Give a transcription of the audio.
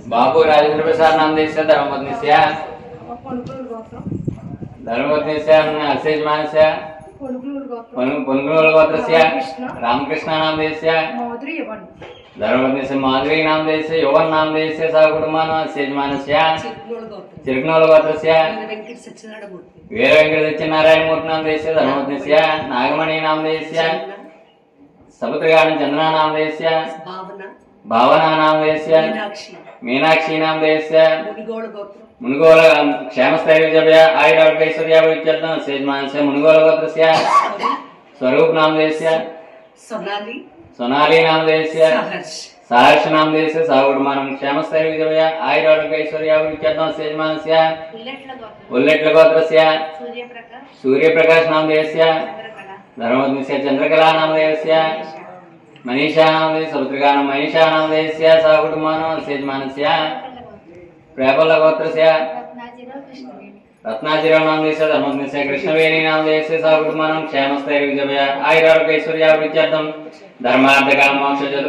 बाबू राजेंद्र प्रसाद नाम देश धर्मपत्नी से धर्मपत्नी से अशेष मान से पुनगुल गोत्र से रामकृष्ण नाम देश से धर्मपत्नी से माधुरी नाम देश से यौवन नाम देश से सहकुटुंबान अशेष मान से चिरकनोल गोत्र से वीर वेंकट सत्यनारायण मूर्ति नाम देश से धर्मपत्नी से नागमणि नाम देश से सपुत्रगान चंद्रा नाम देश से भावना नाम देश से मीनाक्षी नाम देश से मुनगोल क्षेमस्थैर्य आयुर्भैश्वर्य सेजमान से मुनगोल गोत्र से स्वरूप नाम देश से सोनाली नाम देश से सहर्ष नाम देश से सहकुटुंबान क्षेमस्थैर्य आयुर्भैश्वर्य सेजमान से उल्लेट्ल गोत्र से सूर्य प्रकाश नाम देश से धर्मपत्नी से चंद्रकला नाम देश से मनीषा नाम देश सपुत्रगान मनीषा नाम देश से सहकुटुंबान सेजमान से प्रबल गोत्र से रत्नाजीराव नाम देश धर्मपत्नी से कृष्णवेणी नाम देश से सहकुटुंबान क्षेमस्थैर्य आयुर्भैश्वर्य धर्मार्थ काम मोक्ष चतुर्वेद